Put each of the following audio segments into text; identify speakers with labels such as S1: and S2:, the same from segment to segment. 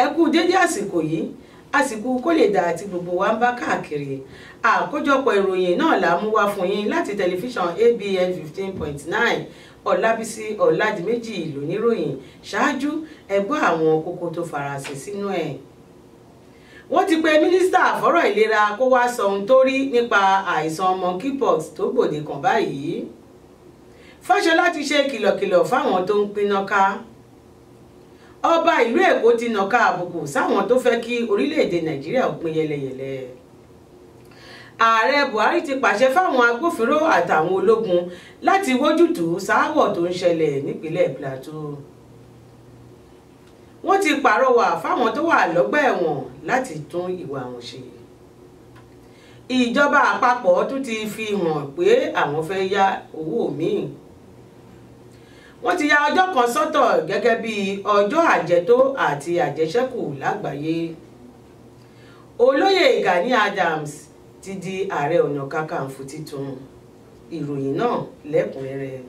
S1: ẹ kú dédé àsìkò yìí àsìkò kó lè dà àti gbogbo wa ń bá káàkiri àkójọpọ̀ ìròyìn náà là mú wá fún yín láti tẹlifíṣàn ABN 15.9 Ọlábísí Ọládìméjì lóníròyìn ṣáájú ẹ gbọ́ àwọn kókó tó farasin sínú ẹ̀. Wọ́n ti pe mínísítà fọ́rọ̀ ìlera kó wá sọ ohun tó rí nípa àìsàn monkeypox tó gbòde kan báyìí. Fáṣọlá ti ṣe kìlọ̀kìlọ̀ fáwọn tó ń pinná ká. Ọba ìlú Èkó ti nàka àbùkù sáwọn tó fẹ́ kí orílẹ̀-èdè Nàìjíríà ó pín yẹlẹyẹlẹ. Ààrẹ Buhari ti pàṣẹ fáwọn agbófinró àtàwọn ológun láti wójútùú sááwọ̀ tó ń ṣẹlẹ̀ nípínlẹ̀ Plateau. Wọ́n ti pàrọwà fáwọn tó wà lọ́gbà ẹ̀wọ̀n láti tún ìwà wọn ṣe. Ìjọba àpapọ̀ tún ti fi hàn pé àwọn fẹ́ yá owó míì. Wọ́n ti ya ọjọ́ kan sọ́tọ̀ gẹ́gẹ́ bí ọjọ́ àjẹtó àti àjẹṣẹ́kù lágbàáyé. Olóyè Gani Adams ti di ààrẹ ọ̀nà kakanfò titun. Ìròyìn náà lẹ́kùnrẹ́rẹ́.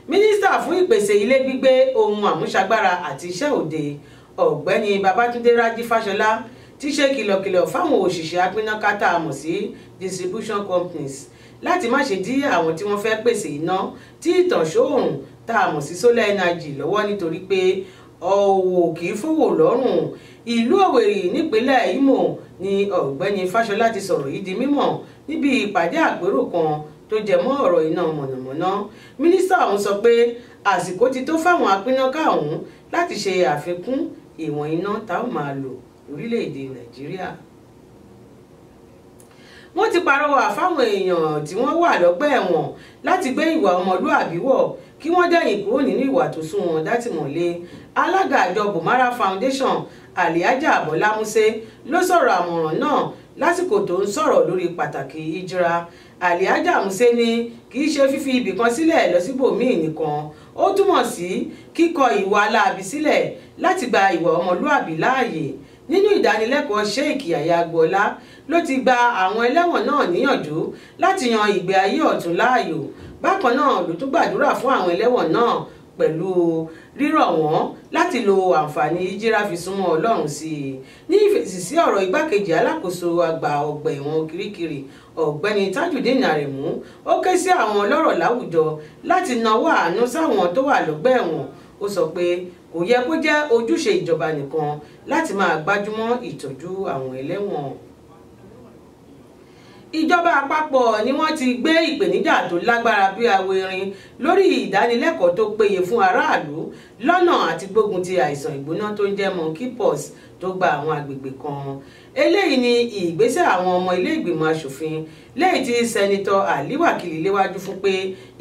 S1: Mínísítà fún ìpèsè ilé gbígbé, ohun àmúṣagbára àti iṣẹ́ òde ọ̀gbẹ́ni Babátúndé Rájí Fáṣọlá ti ṣe kìlọ̀kìlọ̀ fáwọn òṣìṣẹ́ apínnáká tá a mọ̀ sí distribution companies láti má ṣe dí àwọn tí wọ́n fẹ́ pèsè iná tí ìtànṣó òòrùn tá a mọ̀ sí solar energy lọ́wọ́ nítorí pé ọ̀wọ̀ kì í fowó lọ́rùn. Ìlú Òwèrì nípínlẹ̀ Imo ni ọ̀gbẹ́ni Fáṣọlá ti sọ̀rọ̀ yìí di mímọ̀ níbi ìpàdé àpérò kan tó jẹ mọ́ ọ̀rọ̀ iná mọ̀nàmọ́ná. Mínísítà ọ̀hún sọ pé àsìkò ti tó fáwọn apínnáká ọ̀hún láti ṣe àfikún ìwọ̀n iná tá ó máa lò lórílẹ̀‐èdè Nàìjíríà. Wọ́n ti pàrọwà fáwọn èèyàn tí wọ́n wà lọ́gbà ẹ̀wọ̀n láti gbé ìwà ọmọlúàbí wọ̀ kí wọ́n dẹ̀yìn kúrò nínú ìwà tó sún wọn dátìmọ́lé. Alága àjọ Bùmárà Foundation Alhaja Bọ́lá Músé ló sọ̀rọ̀ àmọ̀ràn náà lásìkò tó ń sọ̀rọ̀ lórí pàtàkì ìjìra. Alhaja Músé ní kì í ṣe fífi ibìkan sílẹ̀ lọ síbòmíì nìkan, ó túmọ̀ sí kíkọ ìwà aláàbí sílẹ̀ láti gba ìwà ọmọlúàbí láàyè. Nínú ìdánilẹ́kọ̀ọ́ Sheikh Yahya Agboola ló ti gba àwọn ẹlẹ́wọ̀n náà níyànjú láti yan ìgbé ayé ọ̀tún láàyò. Bákan náà ló tún gbàdúrà fún àwọn ẹlẹ́wọ̀n náà pẹ̀lú rírọ̀ wọ́n láti lo àǹfààní ìjìra fi súnmọ́ Ọlọ́run sí i. Ní ìfèsì sí ọ̀rọ̀ igbákejì alákòóso àgbà ọgbà ẹ̀wọ̀n Kirikiri ọ̀gbẹ́ni Tajudeen Aremu, ó ké sí àwọn ọlọ́rọ̀ láwùjọ láti nawọ́ àánú sáwọn tó wà lọ́gbà ẹ̀wọ̀n. Ó sọ pé kò yẹ kó jẹ́ ojúṣe ìjọba nìkan láti máa gbájúmọ́ ìtọ́jú àwọn ẹlẹ́wọ̀n. Ìjọba àpapọ̀ ni wọ́n ti gbé ìpèníjà tó lágbára bí awérin lórí ìdánilẹ́kọ̀ọ́ tó péye fún aráàlú lọ́nà àti gbógun ti àìsàn ìgbóná tó ń jẹ́ monkeypox tó gba àwọn agbègbè kan. Eléyìí ni ìgbésẹ̀ àwọn ọmọ ilé ìgbìmọ̀ asòfin lẹ́yìn tí sẹ́nitọ́ Ali Wakili léwájú fún pé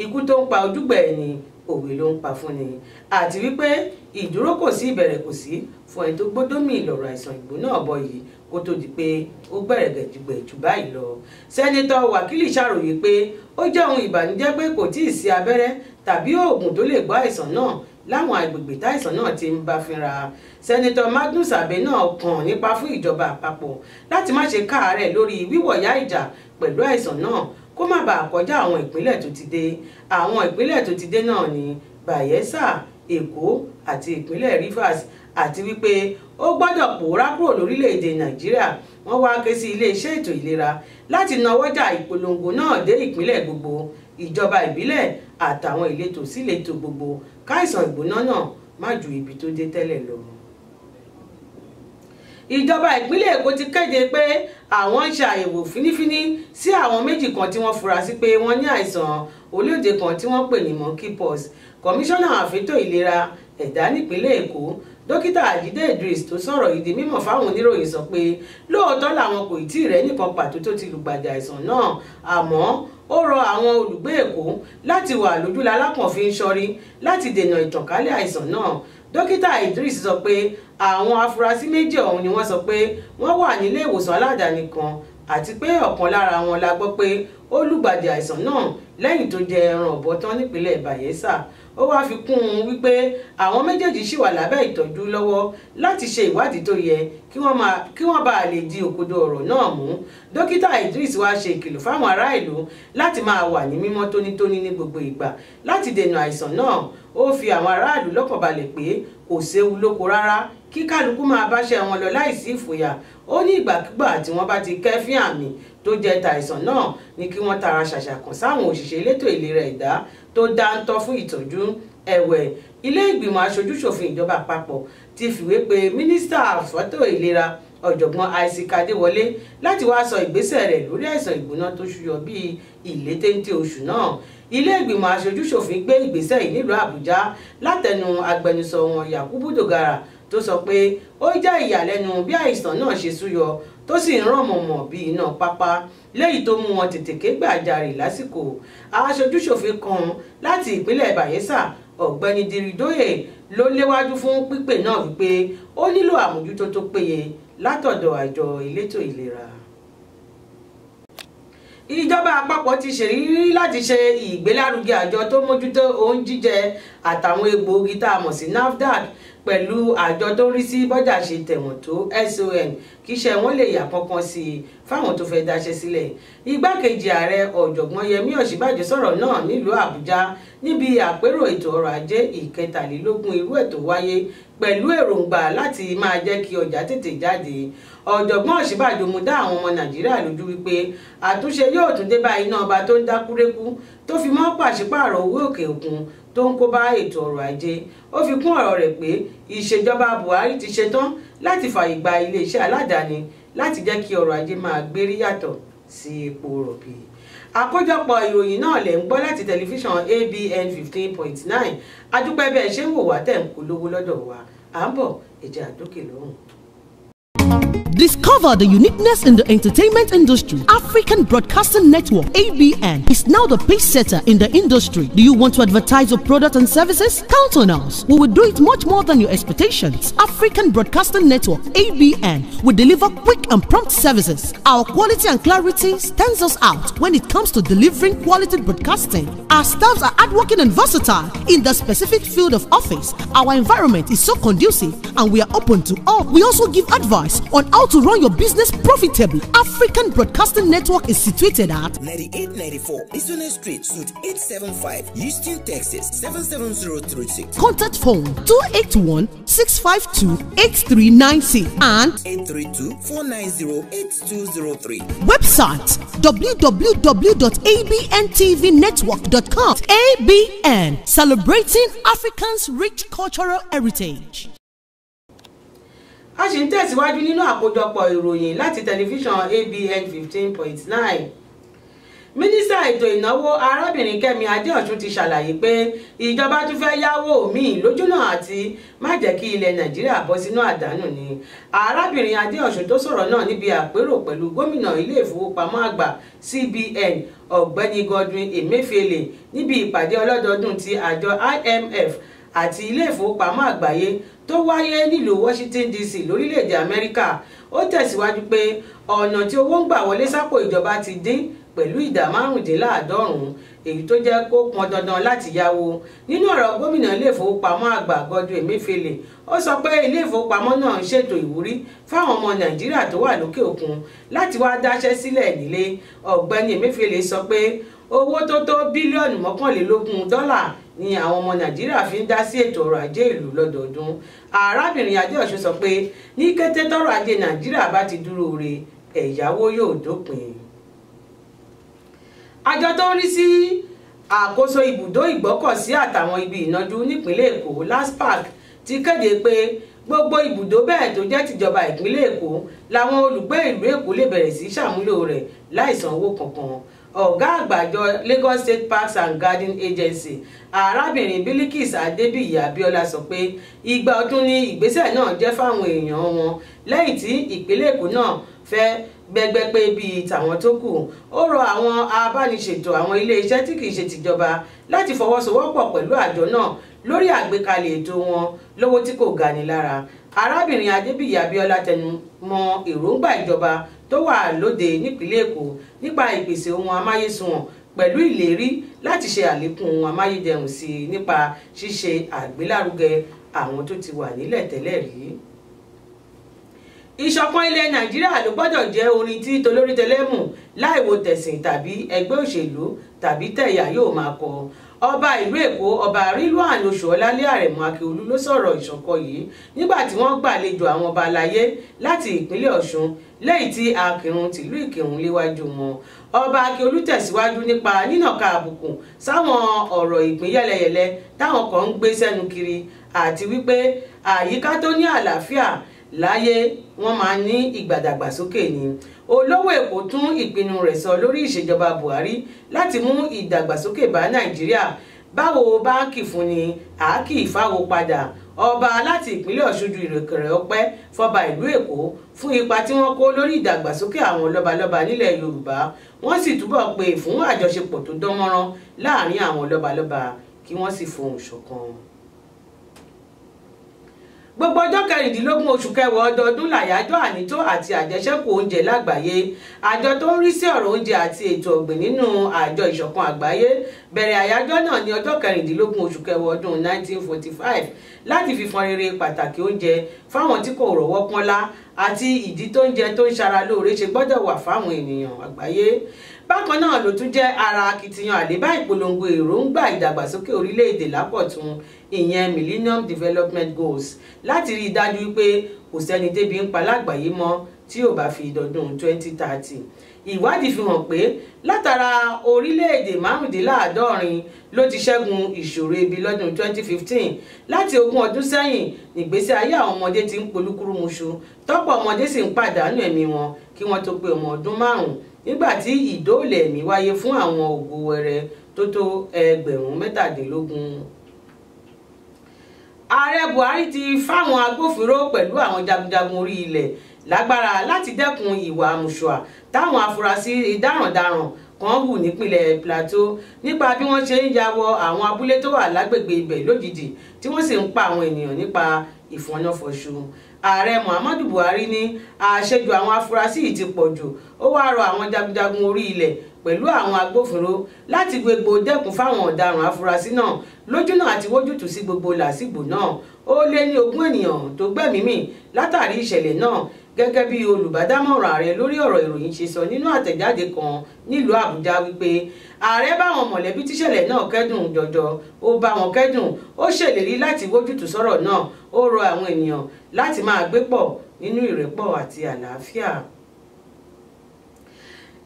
S1: ikú tó ń pa ojúgbà ẹni òwe ló ń pa fún ni, àti wípé ìdúró kò sí ìbẹ̀rẹ̀ kò sí fún ẹni tó gbódómì lọ́rọ̀ àìsàn ìgbóná ọ̀bọ yìí kó tó di pé ó gbẹ̀rẹ̀ gẹ̀jùgbẹ̀jù báyìí lọ. Sẹ́nitọ́ Wakili ṣàròyé pé ó jẹ́ ohun ìbànújẹ́ pé kò tíì sí abẹ́rẹ́ tàbí oògùn tó lè gbọ́ àìsàn náà láwọn agbègbè táìsàn náà ti ń bá fínra. Sẹ́nitọ́ Magnus Abe náà kàn nípa fún ìjọba àpapọ̀ láti má ṣe káàárẹ̀ lórí wíwọ̀yá ìjà pẹ̀lú àìsàn náà kó má bàa kọjá àwọn ìpínlẹ̀ tó ti dé. Àwọn ìpínlẹ̀ tó ti dé náà ni Bayelsa, Èkó àti ìpínlẹ̀ Rivers, àti wípé ó gbọ́dọ̀ pòórá kúrò lórílẹ̀‐èdè Nàìjíríà. Wọ́n wá ké sí iléeṣẹ́ ètò ìlera láti nawọ́jà ìpolongo náà dé ìpínlẹ̀ gbogbo, ìjọba ìbílẹ̀ àtàwọn ìletò síletò gbogbo káìsàn ìgbóná náà má ju ibi tó dé tẹ́lẹ̀ lọ. Ìjọba ìpínlẹ̀ Èkó ti kéde pé àwọn ń ṣe àyẹ̀wò fínífíní sí àwọn méjì kan tí wọ́n fura sí pé wọ́n ní àìsàn olóde kan tí wọ́n pè ní monkeypox. Kọmíṣánná àfẹ́tò ìlera ẹ̀dá nípínlẹ̀ Èkó Dókítà Àjídé Idris tó sọ̀rọ̀ yìí di mímọ̀ fáwọn oníròyìn sọ pé lóòótọ́ làwọn kò tí ì rẹ́ nìkan pàtó tó ti lùgbàdì àìsàn náà, àmọ́ ó rọ àwọn olùgbé Èkó láti wà lójúlá alákànfin ṣọ́rí láti dènà ìtànkálẹ̀ àìsàn náà. Dókítà Idris sọ pé àwọn afurasí méjì ọ̀hún ni wọ́n sọ pé wọ́n wà nílé ìwòsàn aládàáni kan àti pé ọ̀kan lára wọn la gbọ́ pé ó lùgbàdì àìsàn náà lẹ́yìn tó jẹ ẹran ọ̀bọ tán nípínlẹ̀ Bayelsa. ó wáá fi kún un wípé àwọn méjèèjì ṣì wà lábẹ́ ìtọ́jú lọ́wọ́ láti ṣe ìwádìí tó yẹ kí wọ́n bá lè di òkodo ọ̀rọ̀ náà mú. Dókítà Idris wá ṣe ìkìlọ̀ fáwọn ará ìlú láti máa wà ní mímọ́ tónítóní ní gbogbo ìgbà láti dènà àìsàn náà. Ó fi àwọn aráàlú lọ́kàn balẹ̀ pé kò séwu lóko rárá kí kálukú máa báṣẹ́ wọn lọ láìsí ìfòyà. Ó ní ìgbàkúgbà tí wọ́n bá ti kẹ́fín àmì tó jẹ́ tàìsàn náà ní kí wọ́n tara ṣàṣà kàn sáwọn òṣìṣẹ́ elétò ìlera ẹ̀dá tó dáńtọ́ fún ìtọ́jú. Ẹ̀wẹ̀, ilé ìgbìmọ̀ aṣojúṣòfin ìjọba àpapọ̀ ti fìwé pe mínísítà fọ́tò ìlera ọ̀jọ̀gbọ́n Isaac Adéwọlé láti wá sọ ìgbésẹ̀ rẹ̀ lórí àìsàn ìgbóná tó ṣúyọ bíi ìlétéńté oṣù náà. Ilé ìgbìmọ̀ aṣojúṣòfin gbé ìgbésẹ̀ yìí nílùú Àbújá látẹnu agbẹnusọ wọn Yakubu Dogara tó sọ pé ó jẹ́ ìyàlẹ́nu bí àìsàn náà ṣe súyọ tó sì ń ràn mọ̀mọ̀ bí iná pápá léyìí tó mú wọn tètè ké gbàjarè lásìkò. Aṣojúṣòfin kan láti ìpínlẹ̀ Bayelsa Ọ̀gbẹ́ni Diridoye ló léwájú fún pípè náà wípé ó nílò àmójútó tó péye látọ̀dọ̀ àjọ elétò ìlera. Ìjọba àpapọ̀ ti ṣèlérí láti ṣe ìgbélárugẹ àjọ tó mójútó oúnjẹ jíjẹ àtàwọn egbòogi tá a mọ̀ sí NAFDAC pẹ̀lú àjọ tó rí sí bọ́jà ṣe tẹ̀wọ̀n tó SON kí iṣẹ́ wọn lè yà kankan sí i fáwọn tó fẹ́ dáṣẹ́ sílẹ̀. Igbákejì ààrẹ ọ̀jọ̀gbọ́n Yẹmí Ọ̀ṣínbàjò sọ̀rọ̀ náà nílùú Àbújá níbi àpérò ètò ọrọ̀ ajé ìkẹtàlélógún irú ẹ̀ tó wáyé pẹ̀lú èròǹgbà láti máa jẹ́ kí ọjà tètè jáde. Ọ̀jọ̀gbọ́n Ọ̀ṣínbàjò mú dá àwọn ọmọ Nàìjíríà lójú wípé àtúnṣe yóò tún dé bá iná ọba tó ń dá kúrékú tó fi mọ́ pàṣípààrọ̀ owó òkè òkun tó ń kó bá ètò ọrọ̀ ajé. Ó fi kún ọ̀rọ̀ rẹ̀ pé ìṣèjọba Buhari ti ṣetán láti fààyè gba iléeṣẹ́ aládàáni láti jẹ́ kí ọrọ̀ ajé máa gbérí yàtọ̀ sí epo rọ̀bì. Àkójọpọ̀ ìròyìn náà lẹ̀ ń gbọ́ láti tẹlifíṣàn ABN 15.9. Adúpẹ́ bẹ́ẹ̀ ṣe ń wò wá tẹ̀ ń polówó lọ́dọ̀ wa. À ń bọ̀ ẹ̀jẹ̀ àdókè lóhùn.
S2: Discover the uniqueness in the entertainment industry. African Broadcasting Network, ABN, is now the pace setter in the industry. Do you want to advertise your product and services? Count on us. We will do it much more than your expectations. African Broadcasting Network, ABN, will deliver quick and prompt services. Our quality and clarity stands us out when it comes to delivering quality broadcasting. Our staffs are hardworking and versatile in the specific field of office. Our environment is so conducive and we are open to all. We also give advice on how to run your business profitably. African Broadcasting Network is situated at
S3: 9894 Isone Street, Suite 875, Houston, Texas 77036.
S2: Contact phone 281-652-8396 and
S3: 832-490-8203.
S2: Website www.abntvnetwork.com. ABN, celebrating Africans' rich cultural heritage.
S1: A ṣì ń tẹ̀síwájú nínú àkójọpọ̀ ìròyìn láti tẹlifíṣàn ABN 15.9. Mínísítà ètò ìnáwó arábìnrin Kẹ́mi Adéọ̀ṣun ti ṣàlàyé pé ìjọba tún fẹ́ yáwó míì lójúnà àti má jẹ́ kí ilẹ̀ Nàìjíríà bọ́ sínú àdánù ni. Arábìnrin Adéọ̀ṣun tó sọ̀rọ̀ náà níbi àpérò pẹ̀lú gómìnà ilé ìfowópamọ́ àgbà CBN Ọ̀gbẹ́ni Godwin Emefiele níbi ìpàdé ọlọ́dọọdún ti àjọ IMF àti ilé ìfowópamọ́ àgbáyé tó wáyé nílùú Washington DC lórílẹ̀‐èdè Amẹ́ríkà. Ó tẹ̀síwájú pé ọ̀nà tí owó ń gbà wọlé sápò ìjọba ti dín pẹ̀lú ìdá 95, èyí tó jẹ́ kó pọn dandan láti yáwó. Nínú ọ̀rọ̀ gómìnà ilé ìfowópamọ́ àgbà Godwin Emefiele, ó sọ pé ilé ìfowópamọ́ náà ń ṣètò ìwúrí fáwọn ọmọ Nàìjíríà tó wà lókè òkun láti wá dáṣẹ́ sílẹ̀ nílé. Ọ̀gbẹ́ni Emefiele sọ pé owó tó tó bílíọ̀nù $21 ni àwọn ọmọ Nàìjíríà fi ń dá sí ètò ọrọ̀ ajé ìlú lọ́dọọdún. Arábìnrin Adéọ̀ṣun sọ pé ní kété tọ́rọ̀ ajé Nàìjíríà bá ti dúró re, ẹ̀yáwó yóò dópin. Àjọ tó ń rí sí àkóso ibùdó ìgbọ́kọ̀sí àtàwọn ibi ìnajú nípínlẹ̀ Èkó LASPAC ti kéde pé gbogbo ibùdó bẹ́ẹ̀ tó jẹ́ tìjọba ìpínlẹ̀ Èkó làwọn olùgbé ìlú Èkó lè bẹ̀rẹ̀ sí ṣàmúlò rẹ̀ láì san owó kankan. Ọ̀gá àgbà àjọ Lagos State Parks and Garden Agency arábìnrin Bilikis Adébíyì Abíọ́lá sọ pé ìgbà ọdún ni ìgbésẹ̀ náà jẹ́ fáwọn èèyàn wọn lẹ́yìn tí ìpínlẹ̀ Èkó náà fẹ́ gbẹgbẹ́ pé bíi tàwọn tó kù. Ó rọ àwọn abániṣètò àwọn ilé iṣẹ́ tí kìí ṣe tìjọba láti fọwọ́sowọ́pọ̀ pẹ̀lú àjọ náà lórí àgbékalẹ̀ ètò wọn lówó tí kò gani lára. Arábìnrin Adébíyì Abíọ́lá tẹnu mọ́ èròǹgbà ìjọba tó wà lóde nípínlẹ̀ Èkó nípa ìpèsè ohun amáyésunwọ̀n pẹ̀lú ìlérí láti ṣe àlékún amáyédẹrùn sí i nípa ṣíṣe àgbélárugẹ àwọn tó ti wà nílẹ̀ tẹ́lẹ̀ rí. Ìṣọ̀kan ilẹ̀ Nàìjíríà ló gbọ́dọ̀ jẹ́ orin tí tolórí tẹlẹ́mù láìwo tẹ̀sìn tàbí ẹgbẹ́ òṣèlú tàbí tẹ̀yà yóò máa kọ. Ọba ìlú Èkó Ọba Rilwan Oṣuọlálé Àrẹ̀mú Akíolú ló sọ̀rọ̀ ìṣọ̀kan yìí nígbà tí wọ́n gbàlejò àwọn ọba aláyé láti ìpínlẹ̀ Ọ̀ṣun lẹ́yìn tí Akírun tìlú Ìkírun léwájú wọn. Ọba Akíolú tẹ̀síwájú nípa nínàka àbùkù sáwọn ọ̀rọ̀ ìpín yẹ́lẹyẹ̀lẹ táwọn kan ń gbé sẹ́nu kiri àti wípé àyíká tó ní àlàáfíà láyé wọ́n máa ní ìgbàdàgbàsókè ni. Olówó Èkó tún ìpinnu rẹ̀ sọ lórí ìṣèjọba Buhari láti mú ìdàgbàsókè bá Nàìjíríà. Báwo bá kì fún ni àákì ìfáwo padà. Ọba láti ìpínlẹ̀ Ọ̀ṣun ju ìrẹ̀kẹ̀rẹ̀ ọpẹ́ fọba ìlú Èkó fún ipa tí wọ́n kó lórí ìdàgbàsókè àwọn lọ́balọ́ba nílẹ̀ Yorùbá. Wọ́n sì túbọ̀ pè fún àjọṣepọ̀ tó dánmọ́rán láàrin àwọn lọ́balọ́ba kí wọ́n sì fohùn ṣọ̀kan. Gbogbo ọjọ́ 16 oṣù kẹwàá ọdọọdún làyájọ́ ànító àti àjẹṣẹ́kù oúnjẹ lágbàáyé. Àjọ tó ń rí sí ọ̀rọ̀ oúnjẹ àti ètò ọ̀gbìn nínú àjọ ìṣọ̀kan àgbáyé bẹ̀rẹ̀ àyájọ́ náà ní ọjọ́ 16 oṣù kẹwàá ọdún 1945 láti fi fọn rere pàtàkì oúnjẹ fáwọn tí kò rọ́wọ́ pọ́nlá àti ìdí tó ń jẹ tó ń ṣara lóore ṣe gbọ́dọ̀ wà fáwọn ènìyàn àgbáyé. Bákan náà ló tún jẹ́ ara akitiyan àlébá ìpolongo èròǹgbà ìdàgbàsókè orílẹ̀-èdè lápọ̀tun ìyẹn Millennium Development Goals láti rí i dájú wípé kò sẹ́ni débi ń pa lágbàáyé mọ́ tí ò bá fi dọdún 2030. Ìwádìí fi hàn pé látara orílẹ̀-èdè 75 ló ti ṣẹ́gun ìṣòro ebi lọ́dún 2015. Láti 20 ọdún sẹ́yìn nígbésí ayé àwọn ọmọdé ti ń polúkúrúmuṣu tọ́pọ̀ ọmọdé sì ń pàdánù ẹ̀mí wọn kí wọ́n tó pé ọmọ ọdún 5 nígbà tí ìdóòlà ẹ̀mí wáyé fún àwọn ògo wẹrẹ tó tó 17,000. Ààrẹ Buhari ti fáwọn agbófinró pẹ̀lú àwọn jagunjagun orí ilẹ̀ lágbára láti dẹ́kun ìwà àmùṣùà táwọn afurasí darandaran kan hù nípínlẹ̀ Plateau nípa bí wọ́n ṣe ń ya wọ àwọn abúlé tó wà lágbègbè ibẹ̀ lójijì tí wọ́n sì ń pa àwọn ènìyàn nípa ìfọ̀nàfọ̀ṣù. Ààrẹ Muhammadu Buhari ní àṣejù àwọn afurasí yìí ti pọ̀ jù. Ó wá rọ àwọn jagunjagun orí ilẹ̀ pẹ̀lú àwọn agbófinró láti gbégbó dẹ́kun fáwọn ọ̀daràn afurasí náà lójúnà àti wójútùú sí gbogbo làásìgbò náà. Ó lé ní 20 ènìyàn tó gbẹ́mìí látàrí ìṣẹ̀lẹ̀ náà gẹ́gẹ́ bí olùbádámọ̀ràn ààrẹ lórí ọ̀rọ̀ ìròyìn ṣe sọ nínú àtẹ̀jáde kan nílùú Àbújá wípé ààrẹ bá àwọn mọ̀lẹ́bí tíṣẹ̀lẹ̀ náà kẹ́dùn jọjọ. Ó bá wọn kẹ́dùn, ó ṣèlérí láti wójútùú sọ́rọ̀ náà. Ó rọ àwọn ènìyàn láti máa gbé pọ̀ nínú ìrẹ́pọ̀ àti àlàáfíà.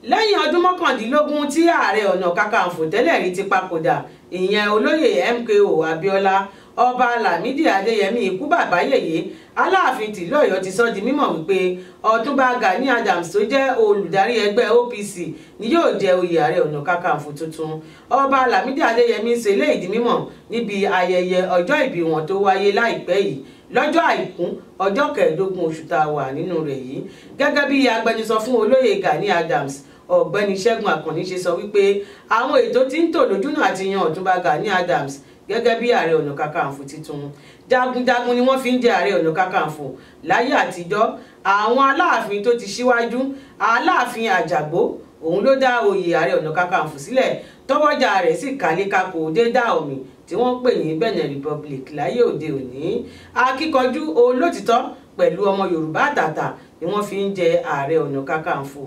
S1: Lẹ́yìn ọdún 19 tí Ààrẹ Ọ̀nà Kakanfò tẹ́lẹ̀ rí ti papòdà ìyẹn olóyè MKO Abíọ́lá, Ọba Lámídì Adéyẹmí ikú bàbá yèyé Aláàfin tìlú Ọ̀yọ́ ti sọ di mímọ̀ wípé Ọ̀túnba Gani Adams tó jẹ́ olùdarí ẹgbẹ́ OPC ni yóò jẹ oyè Ààrẹ Ọ̀nà Kakanfò tuntun. Ọba Lámídì Adéyẹmí ṣe eléyìí di mímọ̀ níbi ayẹyẹ ọjọ́ ìbí wọn tó wáyé láìpẹ́ yìí lọ́jọ́ àìkú ọjọ́ 15 oṣù tá a wà nínú rẹ̀ yìí. Gẹ́gẹ́ bí agbẹnusọ fún olóyè Gani Adams Ọ̀gbẹ́ni Ṣẹ́gun Àkànní ṣe sọ wípé àwọn ètò tí ń tò lójúnà àti yan Ọ̀túnba Gani Adams gẹ́gẹ́ bí Ààrẹ Ọ̀nà Kakanfò tuntun. Jagunjagun ni wọ́n fi ń jẹ Ààrẹ Ọ̀nà Kakanfò láyé àtijọ́. Àwọn aláàfin tó ti ṣíwájú, Aláàfin Àjàgbó òun ló dá oyè Ààrẹ Ọ̀nà Kakanfò sílẹ̀ tọ́wọ́jà rẹ̀ sì kálékáko dé dá omi tí wọ́n pè ní Benin Republic láyé òde òní. Akíkanjú olótìtọ́ pẹ̀lú ọmọ Yorùbá àtàtà ni wọ́n fi ń jẹ Ààrẹ Ọ̀nà Kakanfò.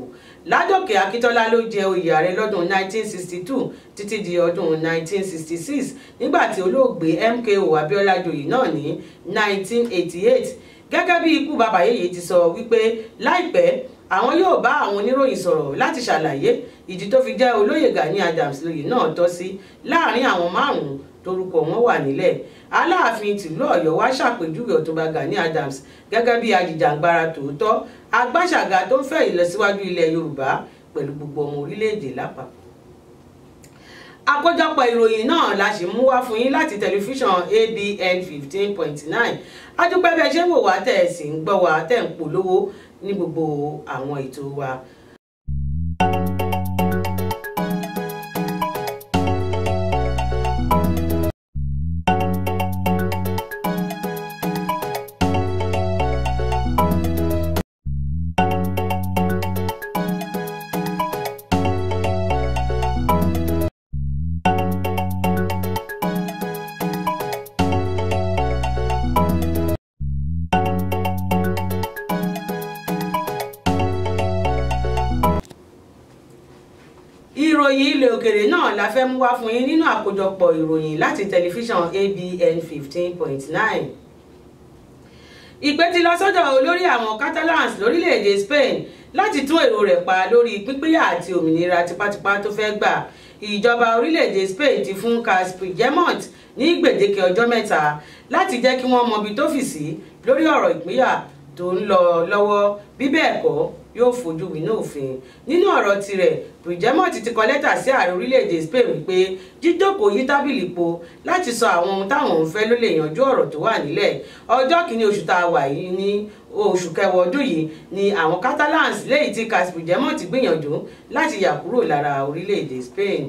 S1: Ládòkè Akíntọ́lá ló jẹ oyè ààrẹ lọ́dún 1962 títí di ọdún 1966 nígbà tí olóògbé MKO Abíọ́lá joyè náà ní 1988. Gẹ́gẹ́ bí ikú bàbá yèyé ti sọ wípé láìpẹ́ àwọn yóò bá àwọn oníròyìn sọ̀rọ̀ láti ṣàlàyé ìdí tó fi jẹ́ olóyè Gani Adams lóyè náà tọ́ sí láàrin àwọn 5 torúkọ wọn wà nílẹ̀. Aláàfin tìlú Ọ̀yọ́ wá ṣàpèjúwe Ọ̀túnba Gani Adams gẹ́gẹ́ bí ajìjàǹgbara tòótọ́ agbáṣàga tó ń fẹ́ ìlọsíwájú ilẹ̀ Yorùbá pẹ̀lú gbogbo ọmọ orílẹ̀-èdè lápapọ̀. Àkójọpọ̀ ìròyìn náà la ṣì mú wá fún yín láti tẹlifíṣàn ABN 15.9. A dúpẹ́ bí ẹ ṣe ń wò wá tẹ́ ẹ sì ń gbọ́ wá tẹ́ ń polówó ní gbogbo àwọn ètò wa. òkèrè náà la fẹ́ mú wá fún yín nínú àkójọpọ̀ ìròyìn láti tẹlifíṣàn ABN 15.9. ìpè ti lọ sọ́dọ̀ olórí àwọn Catalans lórílẹ̀‐èdè Spain láti tún èrò rẹ̀ pa lórí pípínyà àti òmìnira tipátipá tó fẹ́ gbà. ìjọba orílẹ̀‐èdè Spain ti fún Carles Puigdemont ní gbèdéke ọjọ́ 3 láti jẹ́ kí wọ́n mọbi tó fì sí lórí ọ̀rọ̀ ìpínyà tó ń lọ lọ́wọ́, bí bẹ́ẹ̀ kọ́ yóò fojú winá òfin. nínú ọ̀rọ̀ tirẹ̀, Puigdemont ti kọ lẹ́tà sí ààrẹ orílẹ̀-èdè Spain wípé jíjókòó yí tábìlì po láti sọ àwọn ohun táwọn ń fẹ́ ló lè yanjú ọ̀rọ̀ tó wà nílẹ̀. ọjọ́ kìíní oṣù tá a wà yìí ní oṣù kẹwàá ọdún yìí ni àwọn Catalans lẹ́yìn tí Carles Puigdemont gbìyànjú láti yà kúrò lára orílẹ̀-èdè Spain.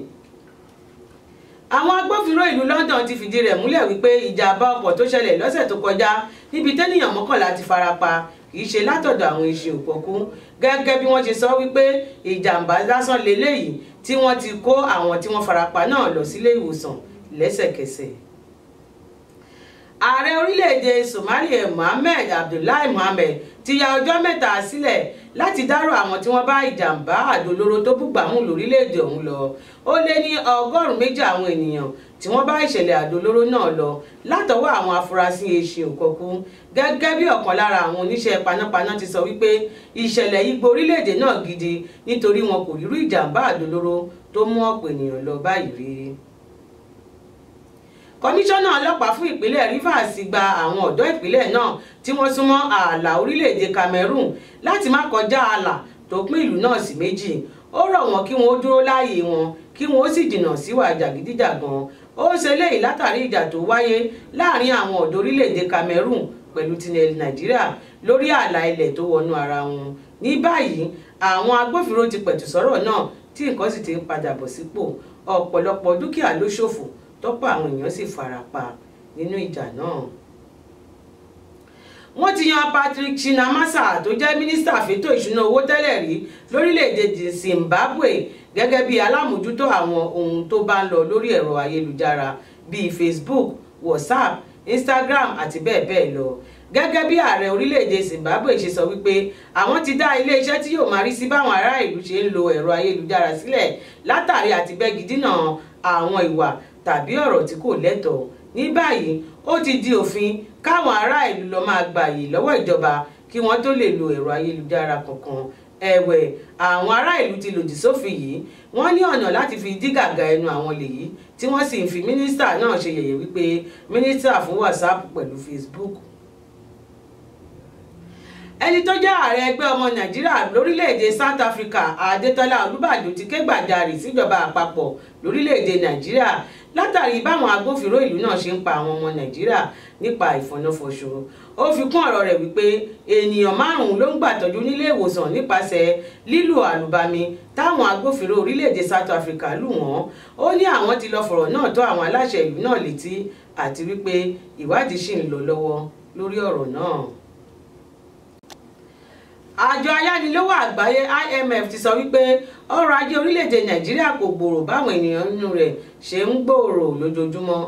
S1: àwọn agbófinró ìlú London ti fìdí rẹ̀ múlẹ̀ wípé ìjàmbá ọkọ̀ tó ṣẹlẹ̀ lọ́sẹ̀ tó kọjá níbi tẹ́nìyàn 11 ti farapa kìí ṣe látọ̀dọ̀ àwọn iṣẹ́ òpópó, gẹ́gẹ́ bí wọ́n ṣe sọ wípé ìjàmbá lásán leléyìí tí wọ́n ti kó àwọn tí wọ́n farapa náà lọ sílé ìwòsàn lẹ́sẹ̀kẹsẹ̀. ààrẹ orílẹ̀-èdè Somalia Mohammed Abdullahi Mohammed ti ya ọjọ́ 3 sílẹ̀ láti dárò àwọn tí wọ́n bá ìjàmbá àdó olóró tó búgbàmù lórílẹ̀-èdè ọ̀hún lọ. ó lé ní 200 àwọn ènìyàn tí wọ́n bá ìṣẹ̀lẹ̀ àdó olóró náà lọ látọwọ́ àwọn afurasí eṣin òkọ̀kú. gẹ́gẹ́ bí ọ̀kan lára àwọn oníṣẹ́ panápaná ti sọ wípé ìṣẹ̀lẹ̀ yìí gba orílẹ̀-èdè náà gidi nítorí wọn kò rírú ìjàmbá àdó olóró tó mú ọ̀pọ̀ ènìyàn lọ báyìí rí. kọmíṣánná ọlọ́pàá fún ìpínlẹ̀ Rivers gba àwọn ọ̀dọ́ ìpínlẹ̀ náà tí wọ́n súnmọ́ ààlà orílẹ̀-èdè Cameroon láti má kọjá ààlà tó pín ìlú náà sí méjì. ó rọ̀ wọ́n kí wọ́n dúró láàyè wọn kí wọ́n sì jìnnà síwà jàgídíjàgan. ó ṣe léyìí látàrí ìjà tó wáyé láàrin àwọn ọ̀dọ́ orílẹ̀-èdè Cameroon pẹ̀lú tilẹ̀ Nàìjíríà lórí ààlà ilẹ̀ tó wọnú ara wọn. ní báyìí àwọn agbófinró ti pẹ̀tù sọ́rọ̀ náà tí nǹkan sì ti ń padà bọ̀ sípò. ọ̀pọ̀lọpọ̀ dúkìá ló ṣòfò tọ́pọ̀ àwọn èèyàn sì farapa nínú ìjà náà. wọ́n ti yan Patrick Chinamasa tó jẹ́ mínísítà fẹ́tò ìṣúná owó tẹ́lẹ̀ rí lórílẹ̀‐èdè Zimbabwe gẹ́gẹ́ bí alámòjútó àwọn ohun tó bá ń lọ lórí ẹ̀rọ ayélujára bíi Facebook, WhatsApp, Instagram àti bẹ́ẹ̀ bẹ́ẹ̀ lọ. gẹ́gẹ́ bí ààrẹ orílẹ̀‐èdè Zimbabwe ṣe sọ wípé àwọn ti dá ilé-iṣẹ́ tí yóò máa rí sí báwọn ará ìlú ṣe ń lo ẹ̀rọ ayélujára sílẹ̀ látàrí àti bẹ́gi dínà àwọn ìwà tàbí ọ̀rọ̀ tí kò lẹ́tọ̀ọ́. ní báyìí ó ti di òfin káwọn ará ìlú lọ máa gbààyè lọ́wọ́ ìjọba kí wọ́n tó lè lo ẹ̀rọ ayélujára kankan. ẹ̀wẹ̀ àwọn ará ìlú ti lòdì sófin yìí. wọ́n ní ọ̀nà láti fi dí gàgà ẹnu àwọn lèyí tí wọ́n sì ń fi mínísítà náà ṣe yẹ̀yẹ́ wípé mínísítà fún WhatsApp pẹ̀lú Facebook. ẹni tó jẹ́ ààrẹ ẹgbẹ́ ọmọ Nàìjíríà lórílẹ̀‐èdè South Africa Adétọ́lá Olúbàdó ti ké gbàjarè síjọba àpapọ̀ lórílẹ̀‐èdè Nàìjíríà látàrí báwọn agbófinró ìlú náà ṣe ń pa àwọn ọmọ Nàìjíríà nípa ìfọ̀nàfọ̀ṣọ. ó fi kún ọ̀rọ̀ rẹ̀ wípé ènìyàn 5 ló ń gbàtọ́jú nílé ìwòsàn nípasẹ̀ lílò àlùbami táwọn agbófinró orílẹ̀‐èdè South Africa lù wọ́n. ó ní àwọn ti lọ fọ̀rọ̀ náà tó àwọn aláṣẹ ìlú náà létí àti wípé ìwádìí ṣì ń lọ lọ́wọ́ lórí ọ̀rọ̀ náà. àjọ ayánilówó àgbáyé IMF ti sọ wípé ọrọ̀ ajé orílẹ̀-èdè Nàìjíríà kò gbòòrò báwọn ènìyàn nínú rẹ̀ ṣe ń gbòòrò lójoojúmọ́.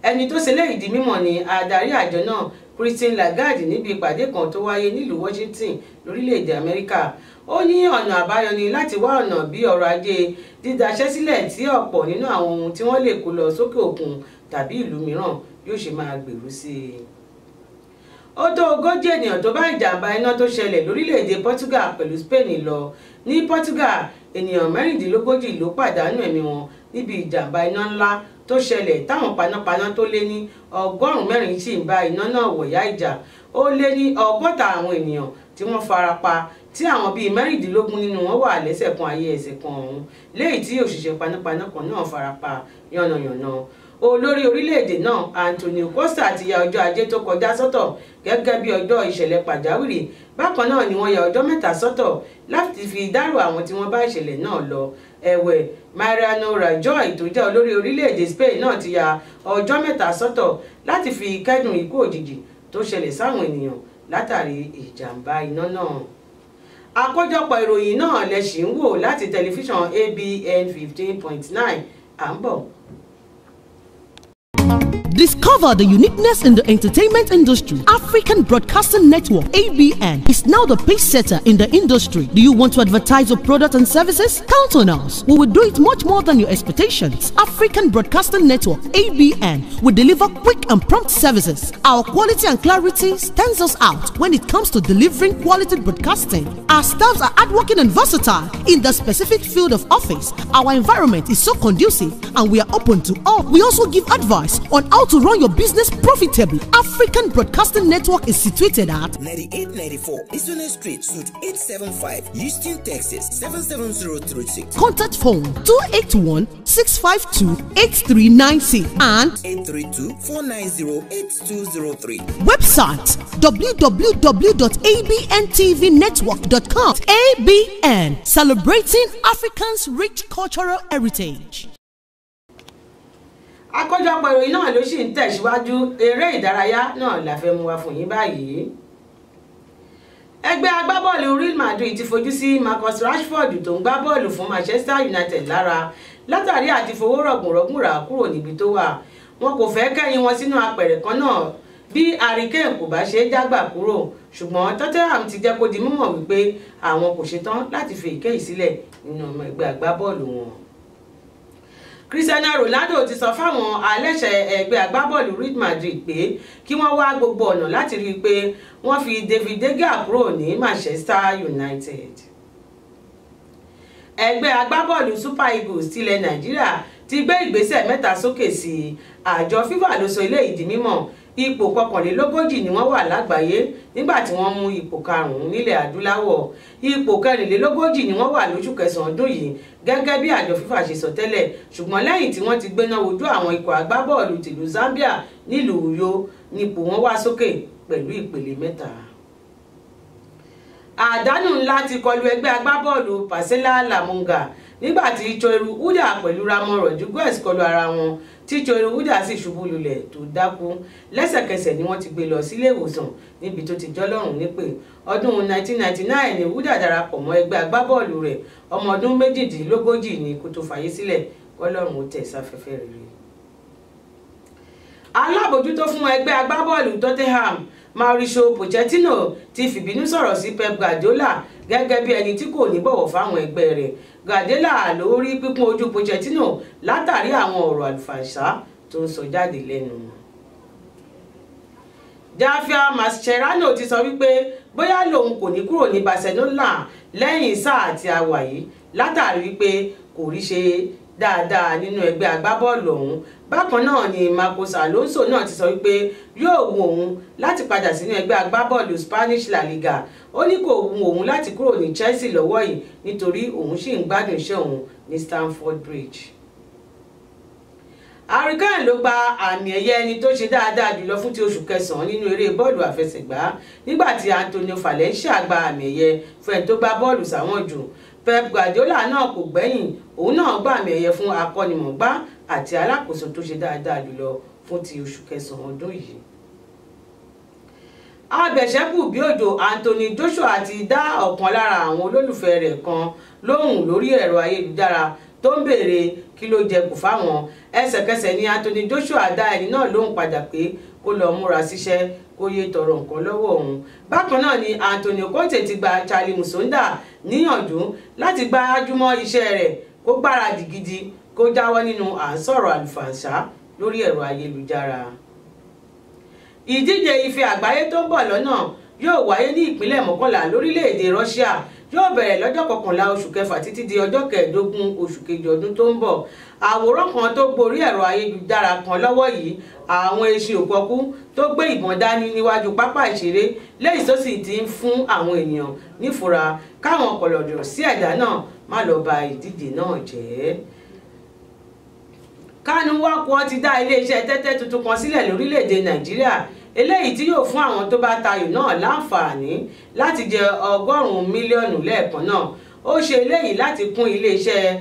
S1: ẹni tó ṣe léyìí di mímọ̀ ni adarí àjọ náà Christine Lagarde níbi ìpàdé kan tó wáyé nílùú Washington lórílẹ̀-èdè Amẹ́ríkà. ó ní ọ̀nà àbáyọ ni láti wá ọ̀nà bí ọrọ̀ ajé dídaṣẹ́ sílẹ̀ tí ọ̀pọ̀ nínú àwọn ohun tí wọ́n lè kó lọ sókè òkun tàbí ìlú mìíràn yóò ṣe máa gbèrú sí i. ó tó 40 ènìyàn tó bá ìjàmbá iná tó ṣẹlẹ̀ lórílẹ̀‐èdè Portugal pẹ̀lú Spain lọ. ní Portugal ènìyàn 36 ló pàdánù ẹ̀mí wọn níbi ìjàmbá iná ńlá tó ṣẹlẹ̀ táwọn panápaná tó lé ní 104 sì ń bá iná náà wọ̀yá ìjà. ó lé ní 60 àwọn ènìyàn tí wọ́n farapa tí àwọn bíi 16 nínú wọn wà lẹ́sẹ̀ kan ayé ẹsẹ̀ kan ọ̀hún léyìí tí òṣìṣẹ́ panápaná kan náà farapa yánnayànna. olórí orílẹ̀-èdè náà Antonio Costa ti ya ọjọ́ ajé tó kọjá sọ́tọ̀ gẹ́gẹ́ bí ọjọ́ ìṣẹ̀lẹ̀ pàjáwìrì. bákan náà ni wọ́n ya ọjọ́ 3 sọ́tọ̀ láti fi dárò àwọn tí wọ́n bá ìṣẹ̀lẹ̀ náà lọ. ẹ̀wẹ̀ Mariano Rajoy tó jẹ́ olórí orílẹ̀-èdè Spain náà ti ya ọjọ́ 3 sọ́tọ̀ láti fi kẹ́dùn ikú òjijì tó ṣẹlẹ̀ sáwọn ènìyàn látàrí ìjàmbá iná náà. àkójọpọ̀ ìròyìn náà lẹ ṣì ń wò láti tẹlifíṣàn ABN 15.9 à ń bọ̀.
S2: Discover the uniqueness in the entertainment industry. African Broadcasting Network (ABN) is now the pace setter in the industry. Do you want to advertise your product and services? Count on us. We will do it much more than your expectations. African Broadcasting Network (ABN) will deliver quick and prompt services. Our quality and clarity stands us out when it comes to delivering quality broadcasting. Our staffs are hardworking and versatile in the specific field of office. Our environment is so conducive and we are open to all. We also give advice on how to run your business profitably. African Broadcasting Network is situated at
S3: 9894 Eastern Street, Suite 875, Houston, Texas 77036.
S2: Contact phone 281-652-8396 and
S3: 832-490-8203.
S2: website www.abntvnetwork.com. ABN, celebrating Africans' rich cultural heritage.
S1: Àkójọpọ̀ ìròyìn náà ló sì ń tẹ̀síwájú. Eré ìdárayá náà la fẹ́ mú wá fún yín báyìí. Ẹgbẹ́ agbábọ́ọ̀lù Real Madrid ti fojú sí Marcus Rashford tó ń gbá bọ́ọ̀lù fún Manchester United lára látàrí àti fowó rọ̀gùnrọ̀gùn rà kúrò níbi tó wà. Wọn kò fẹ́ kẹ́yìn wọn sínú apẹ̀rẹ̀ kan náà bí Harry Kane kò bá ṣe é jágbà kúrò, ṣùgbọ́n Tottenham ti jẹ́ kó di mímọ̀ wípé àwọn kò ṣetán láti fi ìkéyìí sílẹ̀ nínú ọmọ ẹgbẹ́ agbábọ́ọ̀lù wọn. Cristiano Ronaldo ti sọ fáwọn aláṣẹ ẹgbẹ́ agbábọ́ọ̀lù Real Madrid pé kí wọ́n wá gbogbo ọ̀nà láti rí i pé wọ́n fi David De Gea kúrò ní Manchester United. Ẹgbẹ́ agbábọ́ọ̀lù Super Eagles tilẹ̀ Nàìjíríà ti gbé ìgbésẹ̀ mẹ́ta sókè sí i. Àjọ FIFA ló sọ eléyìí di mímọ̀. Ipò 41 ni wọ́n wà lágbàáyé nígbà tí wọ́n mú ipò 5 nílẹ̀ adúláwọ̀. Ipò 44 ni wọ́n wà lóṣù kẹsàn-án ọdún yìí gẹ́gẹ́ bí àjọ FIFA ṣe sọ tẹ́lẹ̀, ṣùgbọ́n lẹ́yìn tí wọ́n ti gbéná wojú àwọn ikọ̀ agbábọ́ọ̀lù tìlú Zambia nílùú Uyo nípò wọn wá sókè pẹ̀lú ìpele 3. Àdánù ńlá ti kọlu ẹgbẹ́ agbábọ́ọ̀lù Pasela Lamunga nígbà tí Choiru Uda pẹ̀lú Ramon Rodriguez kọlu ara wọn tí Choiru Uda sì ṣubú lulẹ̀ tó dákú. Lẹ́sẹ̀kẹsẹ̀ ni wọ́n ti gbé lọ sílé ìwòsàn níbi tó ti jọlọ́run nípè. Ọdún 1999 ni Uda darapọ̀ mọ́ ẹgbẹ́ agbábọ́ọ̀lù rẹ̀. Ọmọ ọdún 38 ni kó tó fàyè sílẹ̀. Ọlọ́run ó tẹ̀ sáfẹ́fẹ́ rere. Alábòjútó fún ẹgbẹ́ agbábọ́ọ̀lù Tottenham Mauricio Pochettino ti fìbínú sọ̀rọ̀ sí Pep Guardiola gẹ́gẹ́ bí ẹni tí kò ní bọ̀wọ̀ fáwọn ẹgbẹ́ rẹ̀. Guardiola ló rí pípọ́n ojú Pochettino látàrí àwọn ọ̀rọ̀ àlùfàǹsá tó ń sọ jáde lẹ́nu. Javier Mascherano ti sọ wípé bóyá lòun kò ní kúrò ní Barcelona lẹ́yìn sáà tí a wà yìí látàrí wípé kò rí ṣe dáadáa nínú ẹgbẹ́ agbábọ́ọ̀lù ọ̀hún. Bákan náà ni Marcos Alonso náà ti sọ wípé yóò wù òun láti padà sínú ẹgbẹ́ agbábọ́ọ̀lù Spanish La Liga. Ó ní kò wù òun láti kúrò ní Chelsea lọ́wọ́ yìí nítorí òun sì ń gbádùn iṣẹ́ òun ní Stamford Bridge. Harry Kane ló gba àmì ẹ̀yẹ ẹni tó ṣe dáadáa jùlọ fún ti oṣù kẹsàn-án nínú eré bọ́ọ̀lù àfẹsẹ̀gbá nígbà tí Antonio Valencia gba àmì ẹ̀yẹ fún ẹni tó gbá bọ́ọ̀lù sáwọn jù. Pep Guardiola náà kò gbẹ̀yìn, òun náà gba àmì ẹ̀yẹ fún akọ́nimọ̀ọ́gbá àti alákòóso tó ṣe dáadáa jùlọ fún ti oṣù kẹsàn-án ọdún yìí. Abẹ̀ṣẹ́kù bí òjò Anthony Joshua ti dá ọ̀kan lára àwọn olólùfẹ́ rẹ̀ kan lóhùn lórí ẹ̀rọ ayélujára tó ń béèrè kí ló jẹ kù fáwọn. Ẹsẹ̀kẹsẹ̀ ni Anthony Joshua dá ẹni náà lóhùn padà pé kó lọ múra síṣẹ́ kó yé tọrọ nǹkan lọ́wọ́ òun. Bákan náà ni Antonio Conte ti gba Charlie Musonda níyànjú láti gbájúmọ́ iṣẹ́ rẹ̀ kó gbáradì gidi kó jáwọ́ nínú à ń sọ̀rọ̀ àlùfàǹsá lórí ẹ̀rọ ayélujára. Ìdíje ife àgbáyé tó ń bọ̀ lọ́nà yóò wáyé ní ìpínlẹ̀ 11 lórílẹ̀‐èdè Russia. Yóò bẹ̀rẹ̀ lọ́jọ́ 11 oṣù kẹfà títí di ọjọ́ 15 oṣù kejì ọdún tó ń bọ̀. Àwòrán kan tó gborí ẹ̀rọ ayélujára kan lọ́wọ́ yìí àwọn eṣin òkọkú tó gbé ìbọn dání níwájú pápá ìṣeré lẹ́yìn tó sì ti ń fún àwọn ènìyàn nífura káwọn kọ̀lọ̀dọ̀ sí ẹ̀dá náà má lọ ba ìdíje náà jẹ́. Kanu Nwankwo ti dá ilé-iṣẹ́ tẹ́tẹ́ tuntun kan sílẹ̀ lórílẹ̀‐èdè Nàìjíríà eléyìí tí yóò fún àwọn tó bá tayò náà láǹfààní láti jẹ 100 mílíọ̀nù lẹ́ẹ̀kan náà. Ó ṣe eléyìí láti kún ilé-iṣẹ́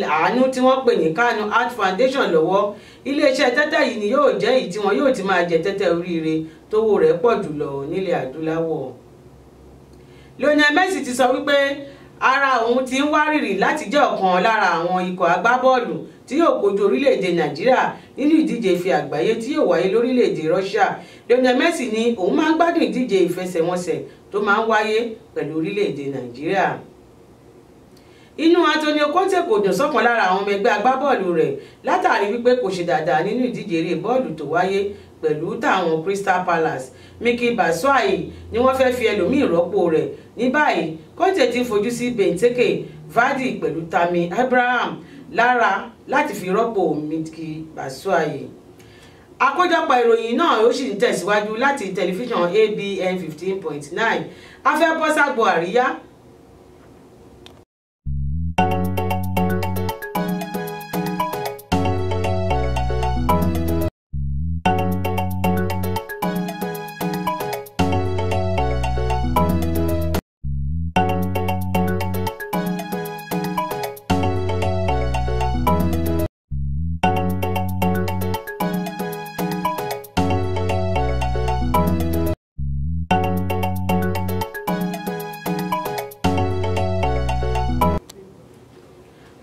S1: àánú tí wọ́n pè ní Kanu Art Foundation lọ́wọ́. Ilé-iṣẹ́ tẹ́tẹ́ yìí ni yóò jẹ́ èyí tí wọn yóò ti máa jẹ tẹ́tẹ́ oríire tówó rẹ̀ pọ̀ jùlọ nílẹ̀ adúláwọ̀. Lionel Messi ti sọ wípé ara òun ti ń wárìrì láti jẹ́ ọ̀kan lára àwọn ikọ̀ agbábọ́ọ̀lù tí yóò kojú orílẹ̀-èdè Nàìjíríà nínú ìdíje ife àgbáyé tí yóò wáyé lórílẹ̀-èdè Russia. Lionel Messi ní òun máa ń gbádùn ìdíje ìfẹsẹ̀wọnsẹ̀ tó máa ń wáyé pẹ̀lú orílẹ̀-èdè Nàìjíríà. Inú Antonio Conte kò dùn sọ́kan lára àwọn ọmọ ẹgbẹ́ agbábọ́ọ̀lù rẹ̀ látàrí wípé kò ṣe dáadáa nínú ìdíje eré bọ́ọ̀lù tó wáyé pẹ̀lú táwọn Crystal Palace. Miki Batshuayi ni wọ́n fẹ́ fi ẹlòmíì rọ́pò rẹ̀. Ní báyìí Conte ti fojú sí Benteke, Vardy pẹ̀lú Tammy Abraham lára láti fi rọ́pò Miki Batshuayi. Àkójọpọ̀ ìròyìn náà ó sì ń tẹ̀síwájú láti tẹlifíṣàn ABN 15.9. A fẹ́ bọ́ ságbo àríyá.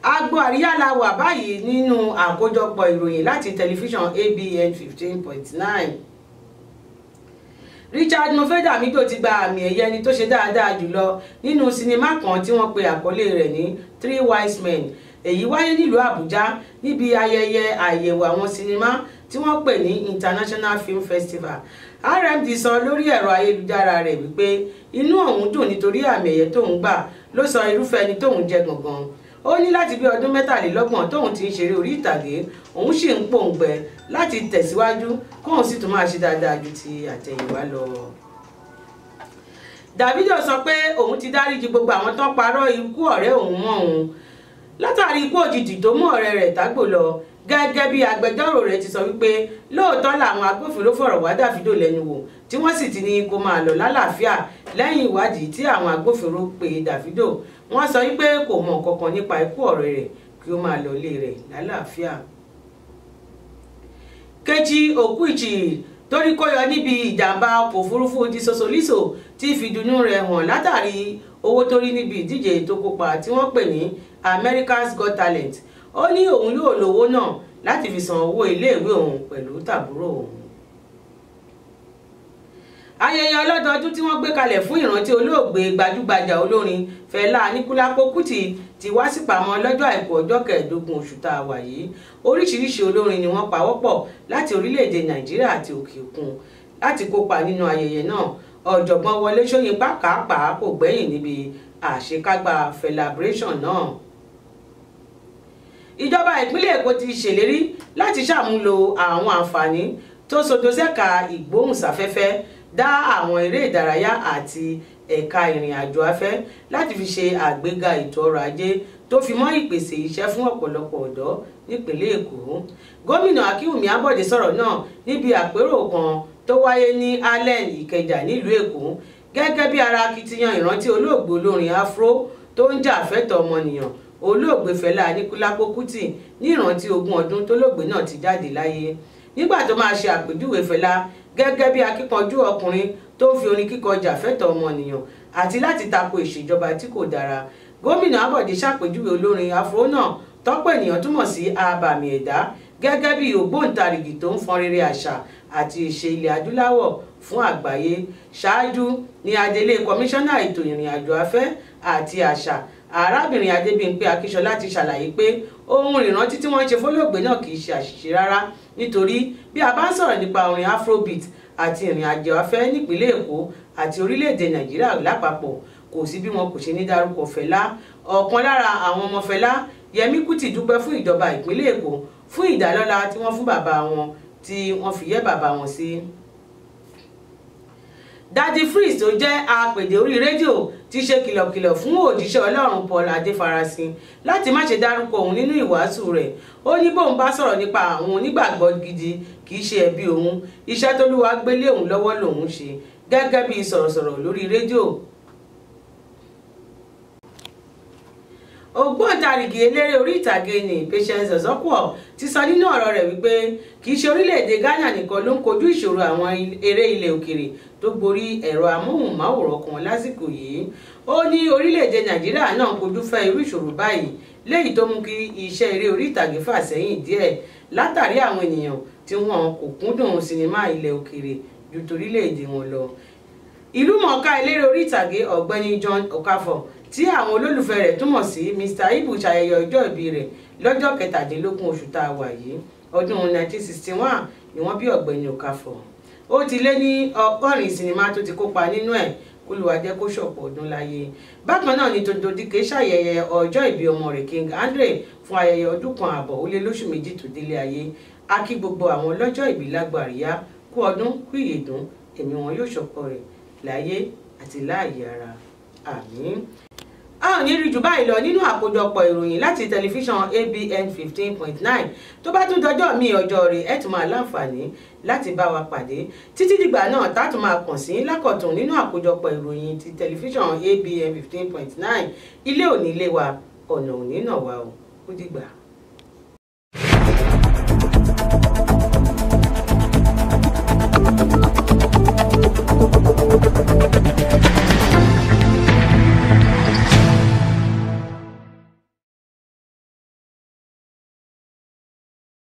S1: Agbo àríyá la wà báyìí nínú àkójọpọ̀ ìròyìn láti tẹlifíṣàn ABN 15.9. Richard Mofe-Damido ti gba àmì ẹ̀yẹ ẹni tó ṣe dáadáa jùlọ nínú sinimá kan tí wọ́n pe àkọlé rẹ̀ ní Three Wise Men. Èyí wáyé nílùú Àbújá níbi ayẹyẹ àyẹ̀wò àwọn sinimá tí wọ́n pè ní International Film Festival. RMD sọ lórí ẹ̀rọ ayélujára rẹ̀ wípé inú òun dùn nítorí àmì ẹ̀yẹ tóun gbà ló sọ irúfẹ́ ẹni tóun jẹ́ gangan. Ó ní láti bí ọdún 23 tóun ti ń ṣeré orí ìtàgé òun sì ń pòǹgbẹ láti tẹ̀síwájú kóun sì tún máa ṣe dáadáa ju ti àtẹ̀yìnwá lọ. Davido sọ pé òun ti dáríjì gbogbo àwọn tó parọ́ ikú ọ̀rẹ́ òun mọ́ òun látàrí ikú òjijì tó mú ọ̀rẹ́ rẹ̀ tágbò lọ. Gẹ́gẹ́ bí agbẹjọ́rò rẹ̀ ti sọ wípé lóòótọ́ làwọn agbófinró fọ̀rọ̀ wá Davido lẹ́nu wò tí wọ́n sì ti ní kó máa lọ lálàáfíà lẹ́yìn ìwádìí tí àwọn agbófinró pe Davido. Wọ́n sọ wípé kò mọ̀ kankan nípa ikú ọ̀rẹ́ rẹ̀ kí ó máa lọ ilé rẹ̀ lálàáfíà. Kejì Okuichi torí kó yọ níbi ìjàmbá ọkọ̀ òfurufú di Sosoliso tí fi dùnnú rẹ̀ hàn látàrí owó tó rí níbi ìdíje tó kópa tí wọ́n pè ní America's Got Talent. Ó ní òun yóò lówó náà láti fi san owó iléèwé òun pẹ̀lú tàbúrò òun. Ayẹyẹ ọlọ́dọọdún tí wọ́n gbé kalẹ̀ fún ìrántí olóògbé gbajúgbajà olórin Fẹlá Aníkúlápó Kútì ti wá sípamọ́ lọ́jọ́ àìkú ọjọ́ 15 oṣù tá a wà yìí. Oríṣiríṣi olórin ni wọ́n pawọ́pọ̀ láti orílẹ̀-èdè Nàìjíríà àti òkè òkun láti kópa nínú ayẹyẹ náà. Ọ̀jọ̀gbọ́n Wọlé Ṣóyínká pàápàá kò gbẹ́yìn níbi àṣekágbá Felabration náà. Ìjọba ìpínlẹ̀ Èkó ti ṣèlérí láti ṣàmúlò àwọn àǹfààní tó sodo sẹ́ka ìgbóhùnsáfẹ́fẹ́ dá àwọn eré ìdárayá àti ẹ̀ka ìrìn àjò afẹ́ láti fi ṣe àgbéga ètò ọrọ̀ ajé tó fi mọ́ ìpèsè iṣẹ́ fún ọ̀pọ̀lọpọ̀ ọ̀dọ́ nípínlẹ̀ Èkó. Gómìnà Akínwùmí Àbọ̀dé sọ̀rọ̀ náà níbi àpérò kan tó wáyé ní Allen Ìkẹjà nílùú Èkó gẹ́gẹ́ bí ara akitiyan ìrántí olóògbé olórin Afro tó ń jà fẹ́tọ̀ọ́ ọmọnìyàn olóògbé Fẹlá Aníkúlápó Kútì ní ìrántí 20 ọdún tólóògbé náà ti jáde láyé. Nígbà tó máa ṣe àpèjúwe Fẹlá gẹ́gẹ́ bí akíkanjú ọkùnrin tó fi orin kíkọ jà fẹ́tọ̀ọ́ ọmọnìyàn àti láti tako ìṣèjọba tí kò dára. Gómìnà Àbọ̀dé ṣàpèjúwe olórin Afro náà tọ́pọ̀ ènìyàn túmọ̀ sí abàmì ẹ̀dá gẹ́gẹ́ bí ògbóǹtarìgì tó ń fọn rere àṣà àti ìṣe ilẹ̀ adúláwọ̀ fún àgbáyé. Ṣáájú ni adelé kọmíṣánná ètò ìrìn àjò afẹ́ àti àṣà arábìnrin Adébímpé Akíṣọlá ti ṣàlàyé pé ohun ìrántí tí wọ́n ṣe fólóògbé náà kì í ṣe àṣìṣe rárá nítorí bí a bá ń sọ̀rọ̀ nípa orin Afrobeat àti ìrìn àjò afẹ́ nípínlẹ̀ Èkó àti orílẹ̀-èdè Nàìjíríà lápapọ̀ kò sí bí wọn kò ṣe ní dárúkọ Fẹlá. Ọ̀kan lára àwọn ọmọ Fẹlá, Yẹmí Kútì, dúpẹ́ fún ìjọba ìpínlẹ̀ Èkó fún ìdálọ́lá tí wọ́n fún bàbá wọn tí wọ́n fi yẹ́ bàbá wọn sí. Daddy Freeze tó jẹ́ apèdè orí rédíò ti ṣe kìlọ̀kìlọ̀ fún òjíṣẹ́ Ọlọ́run Paul Adéfarasin láti má ṣe dárúkọ òun nínú ìwàásù rẹ̀. Ó ní bóun bá sọ̀rọ̀ nípa àwọn onígbàgbọ́ gidi kì í ṣe ẹ̀bi òun, iṣẹ́ t'Olúwa gbélé òun lọ́wọ́ lòun ṣe gẹ́gẹ́ bí sọ̀rọ̀sọ̀rọ̀ lórí rédíò. Ògbóǹtarìgì eléré orí ìtàgé ni Patience Ozokwor ti sọ nínú ọ̀rọ̀ rẹ̀ wípé kì í ṣe orílẹ̀-èdè Ghana nìkan ló ń kojú ìṣòro àwọn eré ilẹ̀ òkèrè tó gborí ẹ̀rọ amóhùnmáwòrán kan lásìkò yìí. Ó ní orílẹ̀-èdè Nàìjíríà náà kojú fẹ́ irú ìṣòro báyìí léyìí tó mú kí iṣẹ́ eré orí ìtàgé fà sẹ́yìn díẹ̀ látàrí àwọn ènìyàn tí wọn kò kúndùn sinimá ilẹ̀ òkèèrè ju torílẹ̀-èdè wọn lọ. Ìlúmọ̀ọ́ká eléré orí ìtàgé ọ̀gbẹ́ni John Okafor tí àwọn olólùfẹ́ rẹ̀ túmọ̀ sí Mr. Ibu ṣayẹyẹ ọjọ́ ìbí rẹ̀ lọ́jọ́ 17 oṣù tá a wà yìí ọdún 1961 ni wọ́n bí ọ̀gbẹ́ni Okafor. Ó ti lé ní 80 sinimá tó ti kópa nínú ẹ̀ Olúwa jẹ́ kó ṣọ̀pọ̀ ọdún láyé. Bákan náà ni Tonto Dike ṣayẹyẹ ọjọ́ ìbí ọmọ rẹ̀ King Andre fún ayẹyẹ ọdún kan àbọ̀ ó lé lóṣù méjì tó délé ayé. A kí gbogbo àwọn ọlọ́jọ́ ìbí lágbàríyá kú ọdún kú ìyèdún ẹ̀mí wọn yóò ṣọ̀pọ̀ rẹ̀ láyé àti láàyè ara. Àmín. A ò ní rí jù báyìí lọ nínú àkójọpọ̀ ìròyìn láti tẹlifíṣàn ABN 15.9 tó bá tún dọjọ́ mi ọjọ́ rẹ̀ ẹ tún máa láǹfààní láti bá wa pàdé títí dìgbà náà tá tún máa kàn sí lákọ̀tún nínú àkójọpọ̀ ìròyìn ti tẹlifíṣàn ABN 15.9 ilé òní ilé wa ọ̀nà òní náà wa ó dìgbà.